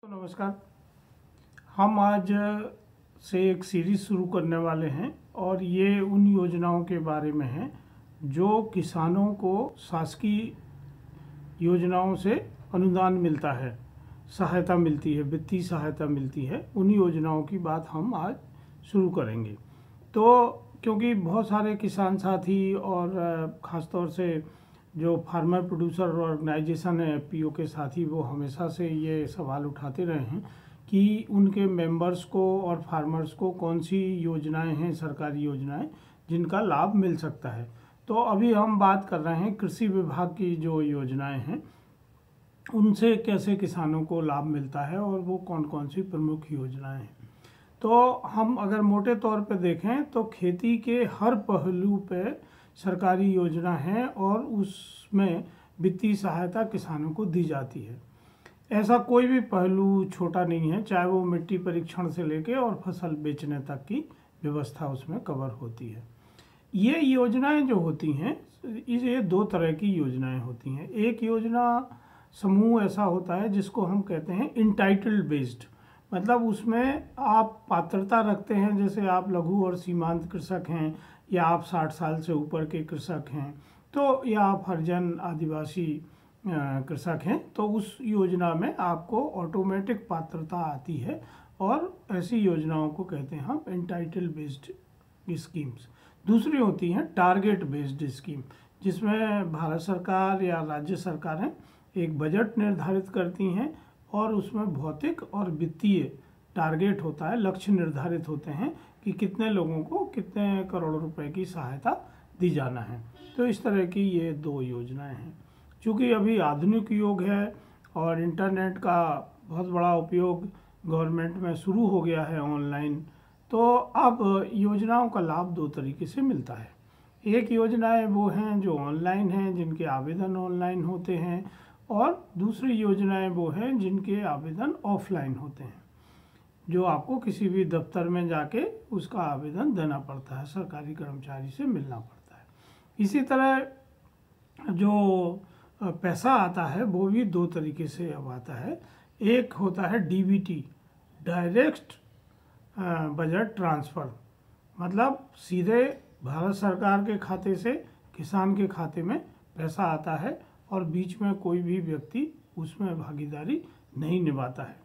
नमस्कार। हम आज से एक सीरीज शुरू करने वाले हैं और ये उन योजनाओं के बारे में है जो किसानों को शासकीय योजनाओं से अनुदान मिलता है, सहायता मिलती है, वित्तीय सहायता मिलती है। उन योजनाओं की बात हम आज शुरू करेंगे। तो क्योंकि बहुत सारे किसान साथी और ख़ासतौर से जो फार्मर प्रोड्यूसर ऑर्गेनाइजेशन है एफपीओ के साथी, वो हमेशा से ये सवाल उठाते रहे हैं कि उनके मेंबर्स को और फार्मर्स को कौन सी योजनाएं हैं, सरकारी योजनाएं जिनका लाभ मिल सकता है। तो अभी हम बात कर रहे हैं कृषि विभाग की जो योजनाएं हैं उनसे कैसे किसानों को लाभ मिलता है और वो कौन कौन सी प्रमुख योजनाएं हैं। तो हम अगर मोटे तौर पे देखें तो खेती के हर पहलू पे सरकारी योजना है और उसमें वित्तीय सहायता किसानों को दी जाती है। ऐसा कोई भी पहलू छोटा नहीं है, चाहे वो मिट्टी परीक्षण से लेके और फसल बेचने तक की व्यवस्था उसमें कवर होती है। ये योजनाएं जो होती हैं, ये दो तरह की योजनाएं होती हैं। एक योजना समूह ऐसा होता है जिसको हम कहते हैं इंटाइटल्ड बेस्ड, मतलब उसमें आप पात्रता रखते हैं, जैसे आप लघु और सीमांत कृषक हैं या आप 60 साल से ऊपर के कृषक हैं, तो या आप हरिजन आदिवासी कृषक हैं, तो उस योजना में आपको ऑटोमेटिक पात्रता आती है और ऐसी योजनाओं को कहते हैं हम एंटाइटल बेस्ड स्कीम्स। दूसरी होती हैं टारगेट बेस्ड स्कीम, जिसमें भारत सरकार या राज्य सरकारें एक बजट निर्धारित करती हैं और उसमें भौतिक और वित्तीय टारगेट होता है, लक्ष्य निर्धारित होते हैं कि कितने लोगों को कितने करोड़ रुपए की सहायता दी जाना है। तो इस तरह की ये दो योजनाएं हैं। चूँकि अभी आधुनिक युग है और इंटरनेट का बहुत बड़ा उपयोग गवर्नमेंट में शुरू हो गया है ऑनलाइन, तो अब योजनाओं का लाभ दो तरीके से मिलता है। एक योजनाएं वो हैं जो ऑनलाइन हैं, जिनके आवेदन ऑनलाइन होते हैं, और दूसरी योजनाएं वो हैं जिनके आवेदन ऑफलाइन होते हैं, जो आपको किसी भी दफ्तर में जाके उसका आवेदन देना पड़ता है, सरकारी कर्मचारी से मिलना पड़ता है। इसी तरह जो पैसा आता है वो भी दो तरीके से अब आता है। एक होता है डीबीटी, डायरेक्ट बजट ट्रांसफ़र, मतलब सीधे भारत सरकार के खाते से किसान के खाते में पैसा आता है और बीच में कोई भी व्यक्ति उसमें भागीदारी नहीं निभाता है।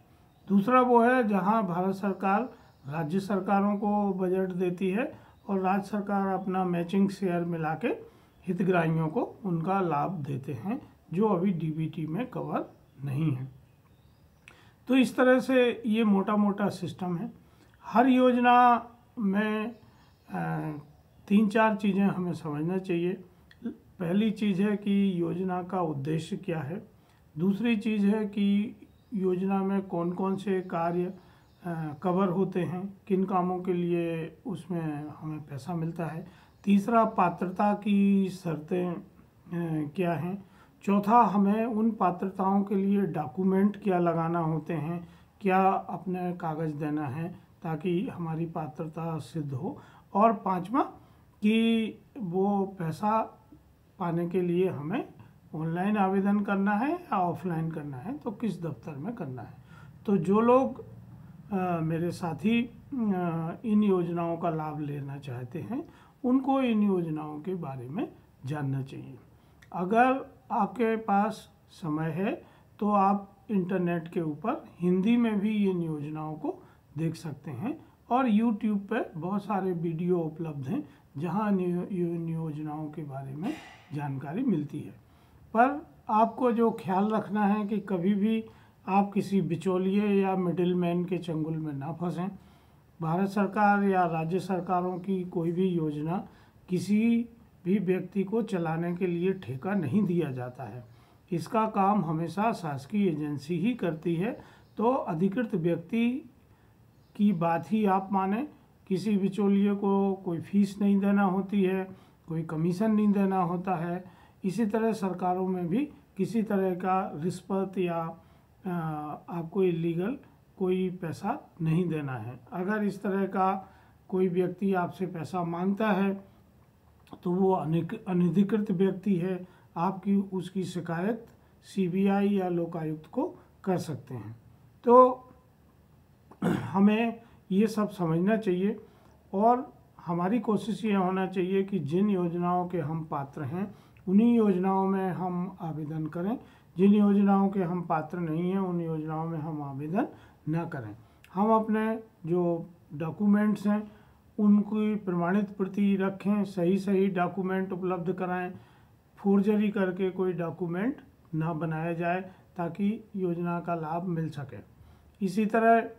दूसरा वो है जहां भारत सरकार राज्य सरकारों को बजट देती है और राज्य सरकार अपना मैचिंग शेयर मिला के हितग्राहियों को उनका लाभ देते हैं, जो अभी डीबीटी में कवर नहीं है। तो इस तरह से ये मोटा मोटा सिस्टम है। हर योजना में 3-4 चीज़ें हमें समझना चाहिए। पहली चीज़ है कि योजना का उद्देश्य क्या है। दूसरी चीज़ है कि योजना में कौन कौन से कार्य कवर होते हैं, किन कामों के लिए उसमें हमें पैसा मिलता है। तीसरा, पात्रता की शर्तें क्या हैं। चौथा, हमें उन पात्रताओं के लिए डॉक्यूमेंट क्या लगाना होते हैं, क्या अपने कागज़ देना है ताकि हमारी पात्रता सिद्ध हो। और पांचवा कि वो पैसा पाने के लिए हमें ऑनलाइन आवेदन करना है या ऑफलाइन करना है, तो किस दफ्तर में करना है। तो जो लोग मेरे साथी इन योजनाओं का लाभ लेना चाहते हैं, उनको इन योजनाओं के बारे में जानना चाहिए। अगर आपके पास समय है तो आप इंटरनेट के ऊपर हिंदी में भी इन योजनाओं को देख सकते हैं और यूट्यूब पर बहुत सारे वीडियो उपलब्ध हैं जहां इन योजनाओं के बारे में जानकारी मिलती है। पर आपको जो ख्याल रखना है कि कभी भी आप किसी बिचौलिए या मिडिलमैन के चंगुल में ना फंसें। भारत सरकार या राज्य सरकारों की कोई भी योजना किसी भी व्यक्ति को चलाने के लिए ठेका नहीं दिया जाता है। इसका काम हमेशा शासकीय एजेंसी ही करती है। तो अधिकृत व्यक्ति की बात ही आप माने। किसी बिचौलिए को कोई फीस नहीं देना होती है, कोई कमीशन नहीं देना होता है। इसी तरह सरकारों में भी किसी तरह का रिश्वत या आपको इलीगल कोई पैसा नहीं देना है। अगर इस तरह का कोई व्यक्ति आपसे पैसा मांगता है तो वो अनधिकृत व्यक्ति है, आपकी उसकी शिकायत सीबीआई या लोकायुक्त को कर सकते हैं। तो हमें ये सब समझना चाहिए और हमारी कोशिश ये होना चाहिए कि जिन योजनाओं के हम पात्र हैं उन्हीं योजनाओं में हम आवेदन करें, जिन योजनाओं के हम पात्र नहीं हैं उन योजनाओं में हम आवेदन न करें। हम अपने जो डॉक्यूमेंट्स हैं उनकी प्रमाणित प्रति रखें, सही डॉक्यूमेंट उपलब्ध कराएं, फोर्जरी करके कोई डॉक्यूमेंट ना बनाया जाए ताकि योजना का लाभ मिल सके। इसी तरह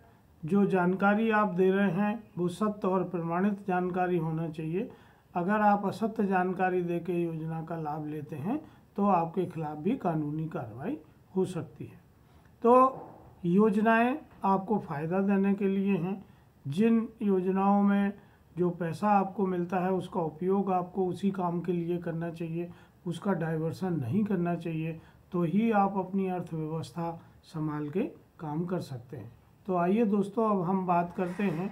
जो जानकारी आप दे रहे हैं वो सत्य और प्रमाणित जानकारी होना चाहिए। अगर आप असत्य जानकारी देके योजना का लाभ लेते हैं तो आपके खिलाफ भी कानूनी कार्रवाई हो सकती है। तो योजनाएं आपको फ़ायदा देने के लिए हैं। जिन योजनाओं में जो पैसा आपको मिलता है उसका उपयोग आपको उसी काम के लिए करना चाहिए, उसका डाइवर्सन नहीं करना चाहिए, तो ही आप अपनी अर्थव्यवस्था संभाल के काम कर सकते हैं। तो आइए दोस्तों, अब हम बात करते हैं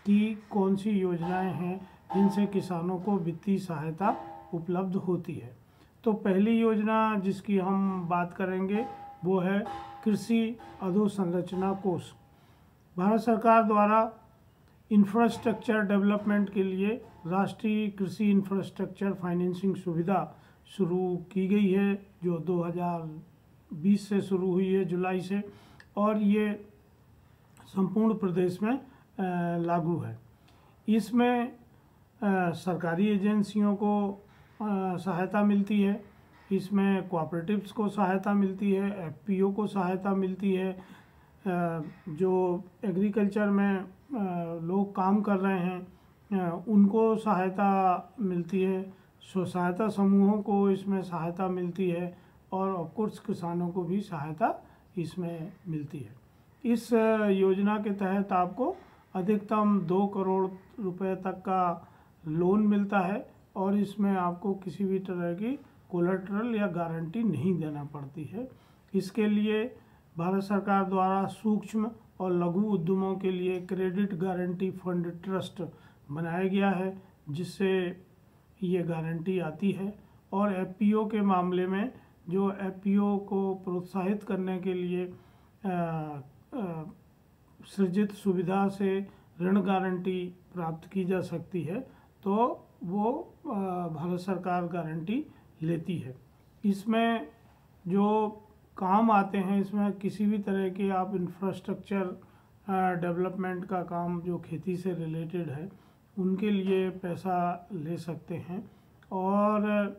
कि कौन सी योजनाएं हैं जिनसे किसानों को वित्तीय सहायता उपलब्ध होती है। तो पहली योजना जिसकी हम बात करेंगे वो है कृषि अधोसंरचना कोष। भारत सरकार द्वारा इंफ्रास्ट्रक्चर डेवलपमेंट के लिए राष्ट्रीय कृषि इंफ्रास्ट्रक्चर फाइनेंसिंग सुविधा शुरू की गई है, जो 2020 से शुरू हुई है, जुलाई से, और ये संपूर्ण प्रदेश में लागू है। इसमें सरकारी एजेंसियों को सहायता मिलती है, इसमें कोऑपरेटिव्स को सहायता मिलती है, एफपीओ को सहायता मिलती है, जो एग्रीकल्चर में लोग काम कर रहे हैं उनको सहायता मिलती है, स्व सहायता समूहों को इसमें सहायता मिलती है और ऑफकोर्स किसानों को भी सहायता इसमें मिलती है। इस योजना के तहत आपको अधिकतम 2 करोड़ रुपए तक का लोन मिलता है और इसमें आपको किसी भी तरह की कोलेटरल या गारंटी नहीं देना पड़ती है। इसके लिए भारत सरकार द्वारा सूक्ष्म और लघु उद्यमों के लिए क्रेडिट गारंटी फंड ट्रस्ट बनाया गया है, जिससे ये गारंटी आती है। और एफपीओ के मामले में जो एफपीओ को प्रोत्साहित करने के लिए सृजित सुविधा से ऋण गारंटी प्राप्त की जा सकती है, तो वो भारत सरकार गारंटी लेती है। इसमें जो काम आते हैं, इसमें किसी भी तरह के आप इंफ्रास्ट्रक्चर डेवलपमेंट का काम जो खेती से रिलेटेड है उनके लिए पैसा ले सकते हैं। और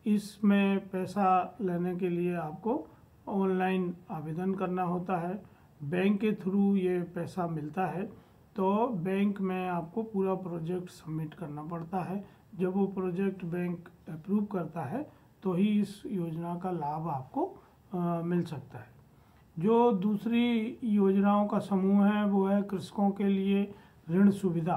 इसमें पैसा लेने के लिए आपको ऑनलाइन आवेदन करना होता है, बैंक के थ्रू ये पैसा मिलता है। तो बैंक में आपको पूरा प्रोजेक्ट सबमिट करना पड़ता है। जब वो प्रोजेक्ट बैंक अप्रूव करता है तो ही इस योजना का लाभ आपको मिल सकता है। जो दूसरी योजनाओं का समूह है वो है कृषकों के लिए ऋण सुविधा।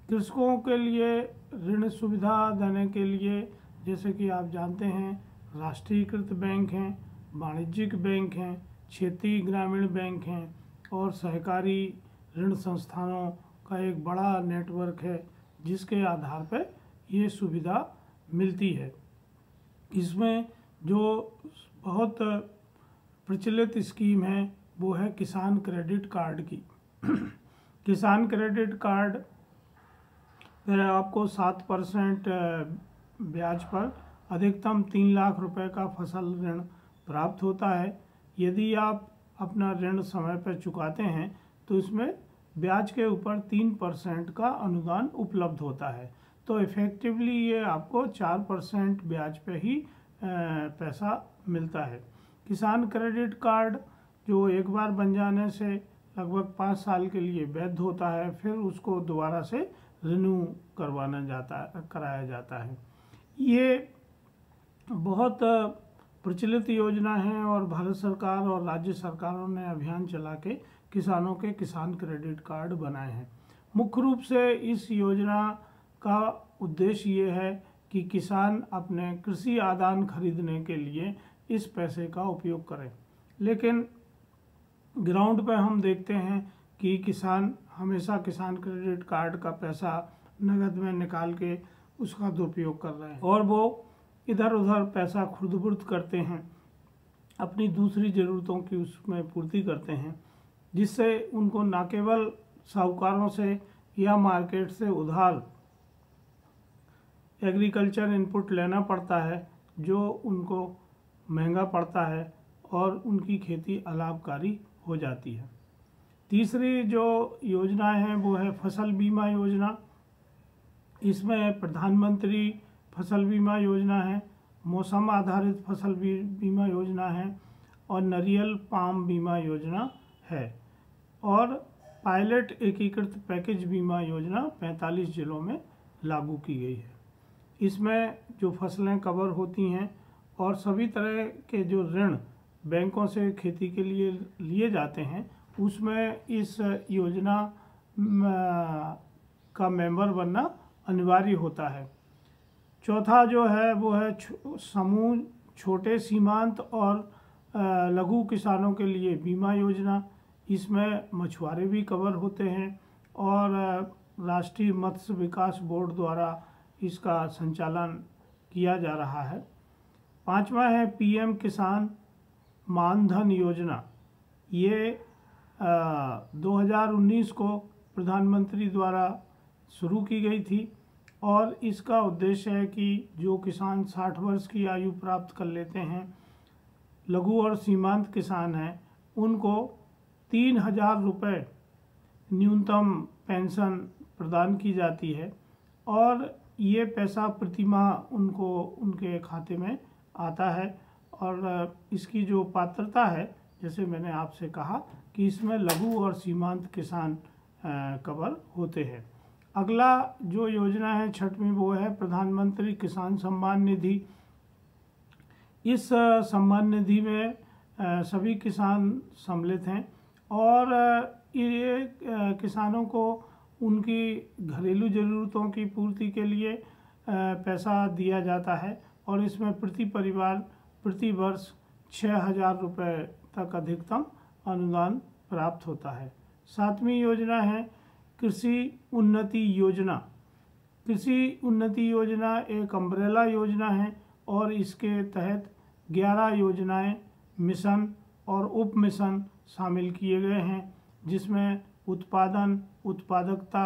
कृषकों के लिए ऋण सुविधा देने के लिए, जैसे कि आप जानते हैं, राष्ट्रीयकृत बैंक हैं, वाणिज्यिक बैंक हैं, क्षेत्रीय ग्रामीण बैंक हैं और सहकारी ऋण संस्थानों का एक बड़ा नेटवर्क है जिसके आधार पर ये सुविधा मिलती है। इसमें जो बहुत प्रचलित स्कीम है वो है किसान क्रेडिट कार्ड की। किसान क्रेडिट कार्ड पर आपको 7% ब्याज पर अधिकतम 3 लाख रुपए का फसल ऋण प्राप्त होता है। यदि आप अपना ऋण समय पर चुकाते हैं तो इसमें ब्याज के ऊपर 3% का अनुदान उपलब्ध होता है। तो इफ़ेक्टिवली ये आपको 4% ब्याज पे ही पैसा मिलता है। किसान क्रेडिट कार्ड जो एक बार बन जाने से लगभग 5 साल के लिए वैध होता है, फिर उसको दोबारा से रिन्यू कराया जाता है। ये बहुत प्रचलित योजना है और भारत सरकार और राज्य सरकारों ने अभियान चला के किसानों के किसान क्रेडिट कार्ड बनाए हैं। मुख्य रूप से इस योजना का उद्देश्य ये है कि किसान अपने कृषि आदान खरीदने के लिए इस पैसे का उपयोग करें। लेकिन ग्राउंड पर हम देखते हैं कि किसान हमेशा किसान क्रेडिट कार्ड का पैसा नगद में निकाल के उसका दुरुपयोग कर रहे हैं और वो इधर उधर पैसा खुर्द-बुर्द करते हैं, अपनी दूसरी ज़रूरतों की उसमें पूर्ति करते हैं। जिससे उनको न केवल साहूकारों से या मार्केट से उधार एग्रीकल्चर इनपुट लेना पड़ता है, जो उनको महंगा पड़ता है और उनकी खेती अलाभकारी हो जाती है। तीसरी जो योजना है वो है फसल बीमा योजना। इसमें प्रधानमंत्री फसल बीमा योजना है, मौसम आधारित फसल बीमा योजना है और नारियल पाम बीमा योजना है और पायलट एकीकृत पैकेज बीमा योजना 45 जिलों में लागू की गई है। इसमें जो फसलें कवर होती हैं और सभी तरह के जो ऋण बैंकों से खेती के लिए लिए जाते हैं, उसमें इस योजना का मेंबर बनना अनिवार्य होता है। चौथा जो है वो है समूह छोटे सीमांत और लघु किसानों के लिए बीमा योजना। इसमें मछुआरे भी कवर होते हैं और राष्ट्रीय मत्स्य विकास बोर्ड द्वारा इसका संचालन किया जा रहा है। पांचवा है पीएम किसान मानधन योजना। ये 2019 को प्रधानमंत्री द्वारा शुरू की गई थी और इसका उद्देश्य है कि जो किसान 60 वर्ष की आयु प्राप्त कर लेते हैं, लघु और सीमांत किसान हैं, उनको 3,000 रुपये न्यूनतम पेंशन प्रदान की जाती है और ये पैसा प्रति माह उनको उनके खाते में आता है। और इसकी जो पात्रता है, जैसे मैंने आपसे कहा कि इसमें लघु और सीमांत किसान कवर होते हैं। अगला जो योजना है छठवीं, वो है प्रधानमंत्री किसान सम्मान निधि। इस सम्मान निधि में सभी किसान सम्मिलित हैं और ये किसानों को उनकी घरेलू ज़रूरतों की पूर्ति के लिए पैसा दिया जाता है और इसमें प्रति परिवार प्रति वर्ष 6,000 रुपये तक अधिकतम अनुदान प्राप्त होता है। सातवीं योजना है कृषि उन्नति योजना। कृषि उन्नति योजना एक अम्ब्रेला योजना है और इसके तहत 11 योजनाएं, मिशन और उप मिशन शामिल किए गए हैं, जिसमें उत्पादन, उत्पादकता,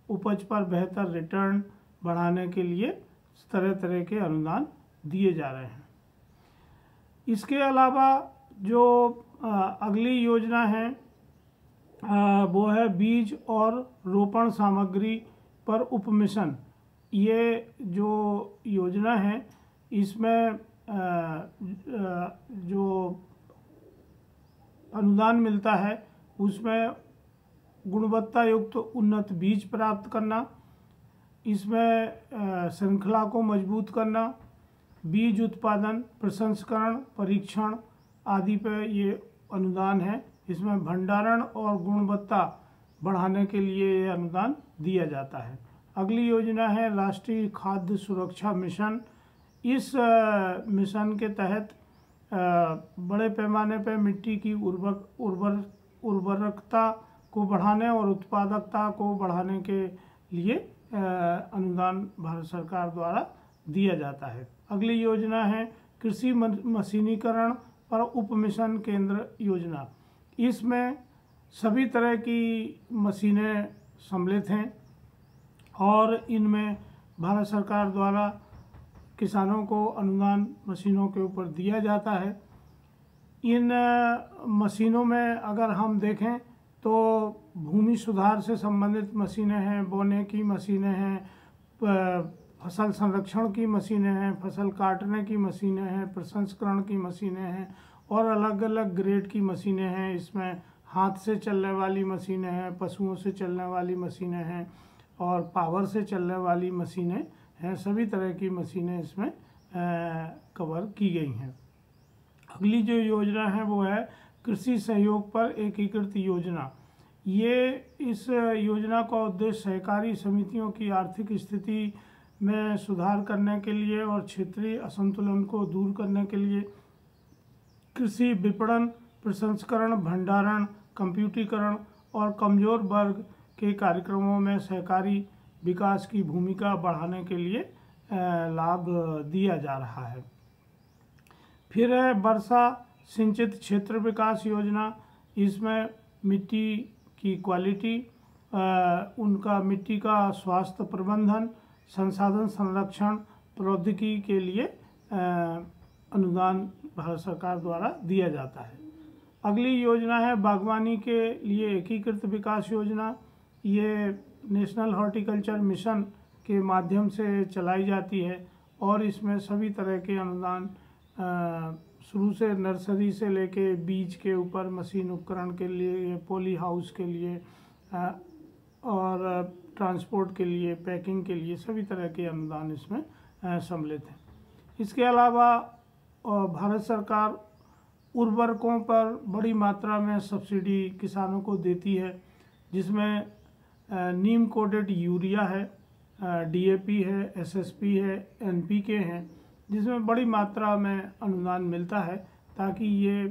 उपज पर बेहतर रिटर्न बढ़ाने के लिए तरह तरह के अनुदान दिए जा रहे हैं। इसके अलावा जो अगली योजना है वो है बीज और रोपण सामग्री पर उप मिशन। ये जो योजना है इसमें जो अनुदान मिलता है उसमें गुणवत्ता युक्त उन्नत बीज प्राप्त करना, इसमें श्रृंखला को मजबूत करना, बीज उत्पादन, प्रसंस्करण, परीक्षण आदि पे ये अनुदान है। इसमें भंडारण और गुणवत्ता बढ़ाने के लिए ये अनुदान दिया जाता है। अगली योजना है राष्ट्रीय खाद्य सुरक्षा मिशन। इस मिशन के तहत बड़े पैमाने पर मिट्टी की उर्वरकता को बढ़ाने और उत्पादकता को बढ़ाने के लिए अनुदान भारत सरकार द्वारा दिया जाता है। अगली योजना है कृषि मशीनीकरण पर उप मिशन केंद्र योजना। इसमें सभी तरह की मशीनें सम्मिलित हैं और इनमें भारत सरकार द्वारा किसानों को अनुदान मशीनों के ऊपर दिया जाता है। इन मशीनों में अगर हम देखें तो भूमि सुधार से संबंधित मशीनें हैं, बोने की मशीनें हैं, फसल संरक्षण की मशीनें हैं, फसल काटने की मशीनें हैं, प्रसंस्करण की मशीनें हैं और अलग अलग ग्रेड की मशीनें हैं। इसमें हाथ से चलने वाली मशीनें हैं, पशुओं से चलने वाली मशीनें हैं और पावर से चलने वाली मशीनें हैं। सभी तरह की मशीनें इसमें कवर की गई हैं। अगली जो योजना है वो है कृषि सहयोग पर एकीकृत योजना। ये इस योजना का उद्देश्य सहकारी समितियों की आर्थिक स्थिति में सुधार करने के लिए और क्षेत्रीय असंतुलन को दूर करने के लिए कृषि विपणन, प्रसंस्करण, भंडारण, कंप्यूटरीकरण और कमजोर वर्ग के कार्यक्रमों में सहकारी विकास की भूमिका बढ़ाने के लिए लाभ दिया जा रहा है। फिर है वर्षा सिंचित क्षेत्र विकास योजना। इसमें मिट्टी की क्वालिटी, उनका मिट्टी का स्वास्थ्य प्रबंधन, संसाधन संरक्षण, प्रौद्योगिकी के लिए अनुदान भारत सरकार द्वारा दिया जाता है। अगली योजना है बागवानी के लिए एकीकृत विकास योजना। ये नेशनल हॉर्टिकल्चर मिशन के माध्यम से चलाई जाती है और इसमें सभी तरह के अनुदान शुरू से नर्सरी से लेके बीज के ऊपर, मशीन उपकरण के लिए, पॉली हाउस के लिए और ट्रांसपोर्ट के लिए, पैकिंग के लिए सभी तरह के अनुदान इसमें सम्मिलित हैं। इसके अलावा भारत सरकार उर्वरकों पर बड़ी मात्रा में सब्सिडी किसानों को देती है, जिसमें नीम कोटेड यूरिया है, डीएपी है, एसएसपी है, एनपीके है, जिसमें बड़ी मात्रा में अनुदान मिलता है ताकि ये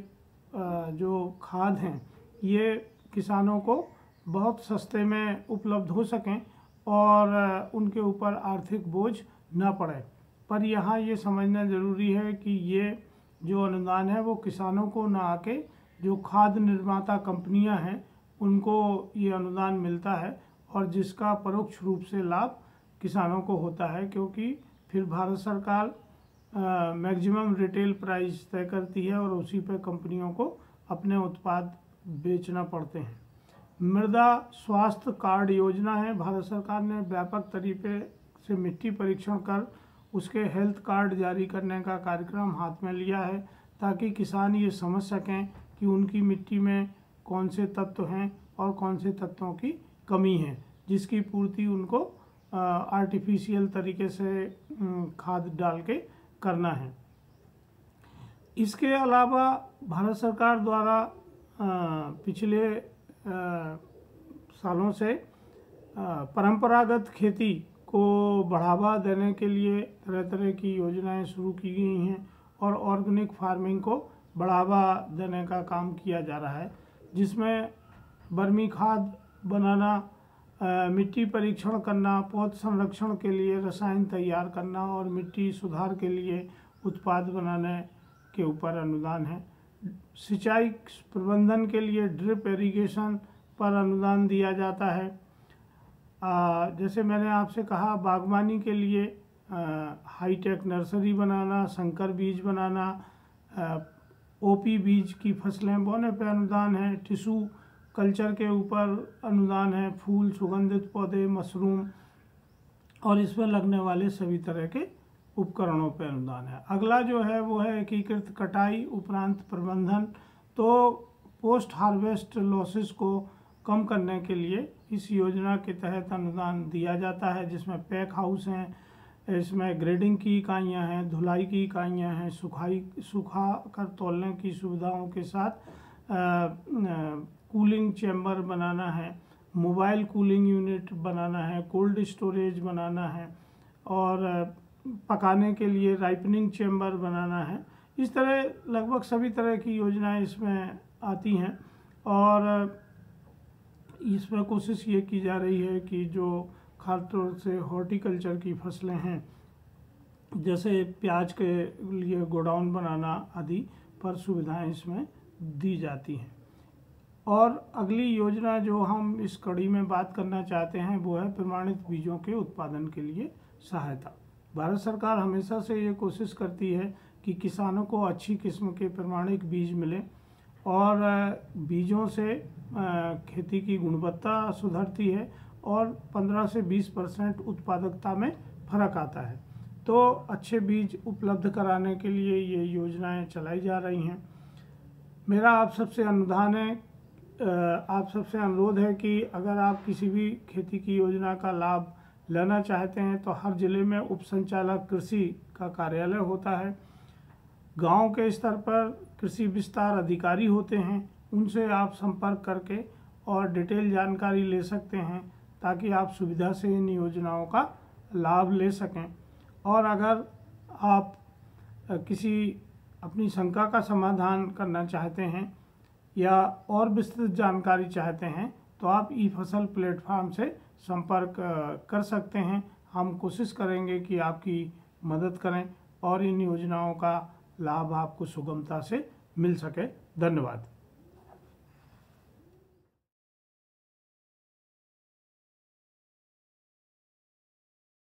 जो खाद हैं ये किसानों को बहुत सस्ते में उपलब्ध हो सकें और उनके ऊपर आर्थिक बोझ न पड़े। पर यहाँ ये समझना ज़रूरी है कि ये जो अनुदान है वो किसानों को न आके जो खाद निर्माता कंपनियां हैं उनको ये अनुदान मिलता है, और जिसका परोक्ष रूप से लाभ किसानों को होता है, क्योंकि फिर भारत सरकार मैक्सिमम रिटेल प्राइस तय करती है और उसी पर कंपनियों को अपने उत्पाद बेचना पड़ते हैं। मृदा स्वास्थ्य कार्ड योजना है। भारत सरकार ने व्यापक तरीके से मिट्टी परीक्षण कर उसके हेल्थ कार्ड जारी करने का कार्यक्रम हाथ में लिया है, ताकि किसान ये समझ सकें कि उनकी मिट्टी में कौन से तत्व हैं और कौन से तत्वों की कमी है, जिसकी पूर्ति उनको आर्टिफिशियल तरीके से खाद डाल के करना है। इसके अलावा भारत सरकार द्वारा पिछले सालों से परंपरागत खेती को बढ़ावा देने के लिए तरह तरह की योजनाएं शुरू की गई हैं और ऑर्गेनिक फार्मिंग को बढ़ावा देने का काम किया जा रहा है, जिसमें बर्मी खाद बनाना, मिट्टी परीक्षण करना, पौध संरक्षण के लिए रसायन तैयार करना और मिट्टी सुधार के लिए उत्पाद बनाने के ऊपर अनुदान है। सिंचाई प्रबंधन के लिए ड्रिप इरिगेशन पर अनुदान दिया जाता है। जैसे मैंने आपसे कहा, बागवानी के लिए हाईटेक नर्सरी बनाना, संकर बीज बनाना, ओपी बीज की फसलें बोने पर अनुदान है। टिश्यू कल्चर के ऊपर अनुदान है। फूल, सुगंधित पौधे, मशरूम और इसमें लगने वाले सभी तरह के उपकरणों पर अनुदान है। अगला जो है वो है एकीकृत कटाई उपरांत प्रबंधन। तो पोस्ट हार्वेस्ट लॉसेस को कम करने के लिए इस योजना के तहत अनुदान दिया जाता है, जिसमें पैक हाउस हैं, इसमें ग्रेडिंग की इकाइयां हैं, धुलाई की इकाइयां हैं, सुखा कर तौलने की सुविधाओं के साथ कूलिंग चैम्बर बनाना है, मोबाइल कूलिंग यूनिट बनाना है, कोल्ड स्टोरेज बनाना है और पकाने के लिए राइपनिंग चैम्बर बनाना है। इस तरह लगभग सभी तरह की योजनाएं इसमें आती हैं और इसमें कोशिश ये की जा रही है कि जो खासतौर से हॉर्टिकल्चर की फसलें हैं, जैसे प्याज के लिए गोडाउन बनाना आदि पर सुविधाएं इसमें दी जाती हैं। और अगली योजना जो हम इस कड़ी में बात करना चाहते हैं वो है प्रमाणित बीजों के उत्पादन के लिए सहायता। भारत सरकार हमेशा से ये कोशिश करती है कि किसानों को अच्छी किस्म के प्रमाणित बीज मिले और बीजों से खेती की गुणवत्ता सुधरती है और 15 से 20% उत्पादकता में फर्क आता है। तो अच्छे बीज उपलब्ध कराने के लिए ये योजनाएं चलाई जा रही हैं। मेरा आप सबसे अनुरोध है कि अगर आप किसी भी खेती की योजना का लाभ लेना चाहते हैं तो हर जिले में उप संचालक कृषि का कार्यालय होता है। गांव के स्तर पर कृषि विस्तार अधिकारी होते हैं, उनसे आप संपर्क करके और डिटेल जानकारी ले सकते हैं ताकि आप सुविधा से इन योजनाओं का लाभ ले सकें। और अगर आप किसी अपनी शंका का समाधान करना चाहते हैं या और विस्तृत जानकारी चाहते हैं तो आप ई फसल प्लेटफॉर्म से संपर्क कर सकते हैं। हम कोशिश करेंगे कि आपकी मदद करें और इन योजनाओं का लाभ आपको सुगमता से मिल सके। धन्यवाद।